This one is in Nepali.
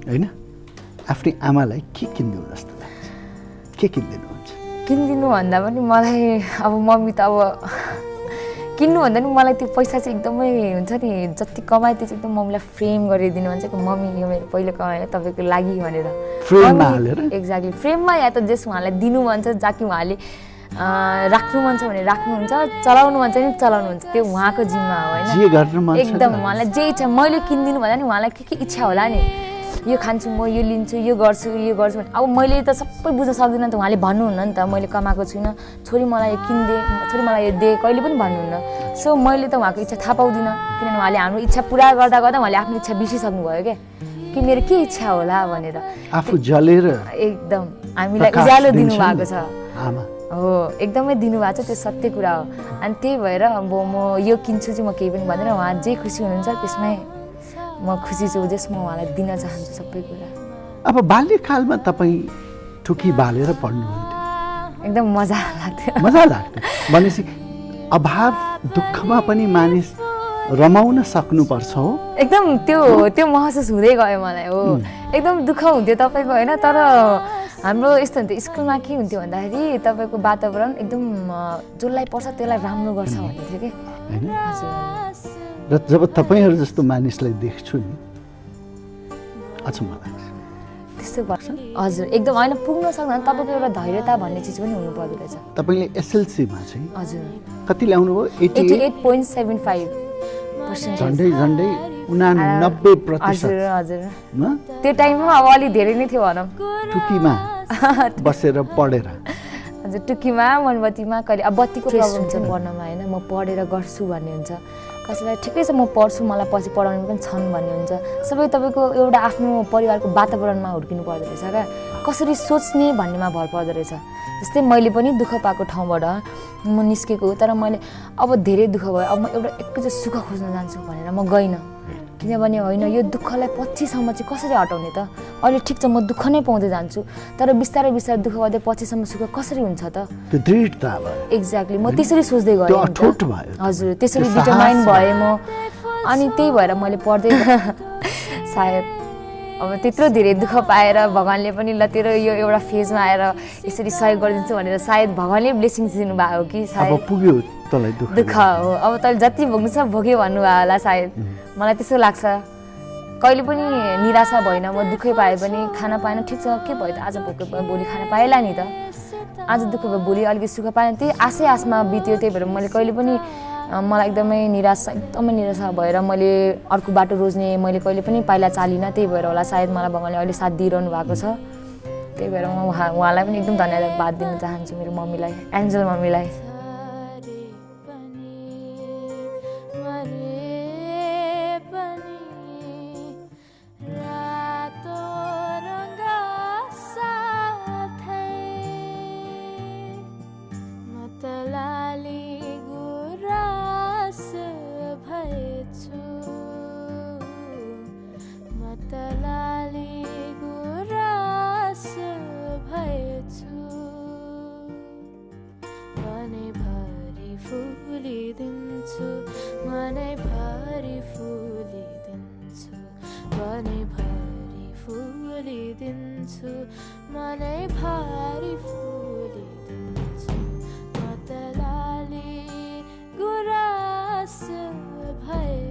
हैन आफ्नै आमालाई के किन्दिनु जस्तो लाग्छ के किन्दिनुहुन्छ किन्दिनु भन्दा पनि मलाई अब मम्मी त अब किन्नु भन्दा नि मलाई त्यो पैसा चाहिँ एकदमै हुन्छ नि जति कमाए त्यो चाहिँ एकदम मम्मीलाई फ्रेम गरिदिनु भन्छ कि मम्मी यो मेरो पहिलो कमाए तपाईँको लागि भनेर फ्रेममा हालेर एक्ज्याक्टली फ्रेममा या त जस उहाँलाई दिनु भन्छ जाकि उहाँले राख्नु मन छ भने राख्नुहुन्छ चलाउनु भन्छ नि चलाउनुहुन्छ त्यो उहाँको जिम्मा हो हैन जे गर्न मन छ एकदम उहाँलाई जे इच्छा मैले किन्दिनु भन्दा नि उहाँलाई के इच्छा होला नि यो खान्छु म यो लिन्छु यो गर्छु भने अब मैले त सबै बुझ्न सक्दिनँ त उहाँले भन्नुहुन्न नि त मैले कमाएको छुइनँ छोरी मलाई यो किन्दे छोरी मलाई यो दे कहिले पनि भन्नुहुन्न सो मैले त उहाँको इच्छा थाहा पाउँदिनँ किनभने उहाँले हाम्रो इच्छा पुरा गर्दा गर्दा उहाँले आफ्नो इच्छा बिर्सिसक्नु भयो क्या कि मेरो के इच्छा होला भनेर आफू जलेर एकदम हामीलाई उज्यालो दिनुभएको छ आमा हो एकदमै दिनुभएको छ त्यो सत्य कुरा हो अनि त्यही भएर अब म यो किन्छु चाहिँ म केही पनि भन्दैन उहाँ जे खुसी हुनुहुन्छ त्यसमै म खुसी छु जस म उहाँलाई दिन चाहन्छु सबै कुरा अब बाल्यकालमा तपाईँ ठुकी बालेर पढ्नुहुन्थ्यो एकदम मजा लाग्थ्यो भनेपछि अभाव दुःखमा पनि मानिस रमाउन सक्नुपर्छ हो एकदम त्यो महसुस हुँदै गयो मलाई हो एकदम दुःख हुन्थ्यो तपाईँको होइन तर हाम्रो यस्तो हुन्थ्यो स्कुलमा के हुन्थ्यो भन्दाखेरि तपाईँको वातावरण एकदम जसलाई पर्छ त्यसलाई राम्रो गर्छ भन्ने थियो कि हजुर र जब तपाईँहरू जस्तो मानिसलाई देख्छु नि अचम्म लाग्छ त्यस्तो पर्छ हजुर एकदम होइन पुग्न सक्दैन तपाईँको एउटा धैर्यता भन्ने चिज पनि हुनुपर्दो रहेछ तपाईँले एसएलसीमा चाहिँ हजुर कति ल्याउनु भयो 88.75% झन्डै 89% हजुर त्यो टाइममा अब अलि धेरै नै थियो भनौँ टुकीमा बसेर पढेर हजुर टुकीमा मोमबत्तीमा कहिले अब बत्तीको प्रब्लम छ पढ्नमा होइन म पढेर गर्छु भन्ने हुन्छ कसैलाई ठिकै छ म पढ्छु मलाई पछि पढाउने पनि छन् भन्ने हुन्छ सबै तपाईँको एउटा आफ्नो परिवारको वातावरणमा हुर्किनु पर्दो रहेछ क्या कसरी सोच्ने भन्नेमा भर पर्दो रहेछ जस्तै मैले पनि दुःख पाएको ठाउँबाट म निस्केको तर मैले अब धेरै दुःख भयो अब म एउटा एकैचोटि सुख खोज्न जान्छु भनेर म गइनँ किनभने होइन यो दुःखलाई पछिसम्म चाहिँ कसरी हटाउने त अहिले ठिक छ म दुःख नै पाउँदै जान्छु तर बिस्तारै दुःख गर्दै पछिसम्म सुख कसरी हुन्छ त त्यो दृढता भयो एक्ज्याक्टली म त्यसरी सोच्दै गएँ अठोट भयो हजुर त्यसरी डिटरमाइन भएँ म अनि त्यही भएर मैले पढ्दै सायद अब त्यत्रो धेरै दुःख पाएर भगवान्ले पनि ल तेरो यो एउटा फेजमा आएर यसरी सहयोग गरिदिन्छु भनेर सायद भगवान्ले ब्लेसिङ्स दिनुभएको हो कि सायद पुग्यो तँलाई दुःख हो अब तैँले जति भोग्नु छ भोग्यो भन्नुभयो होला सायद मलाई त्यस्तो लाग्छ कहिले पनि निराशा भएन म दुःखै पाए पनि खाना पाएन ठिक छ के भयो त आज भोकै भयो भोलि खाना पाएला नि त आज दुःख भयो भोलि अलिकति सुख पाएन त्यही आशमा बित्यो त्यही भएर मैले कहिले पनि मलाई एकदमै निराशा भएर मैले अर्को बाटो रोज्ने मैले कहिले पनि पाइला चालिनँ त्यही भएर होला सायद मलाई भगवान्ले अहिले साथ दिइरहनु भएको छ त्यही भएर म उहाँलाई पनि एकदम धन्यवाद दिन चाहन्छु मेरो मम्मीलाई एन्जल मम्मीलाई गुरास भए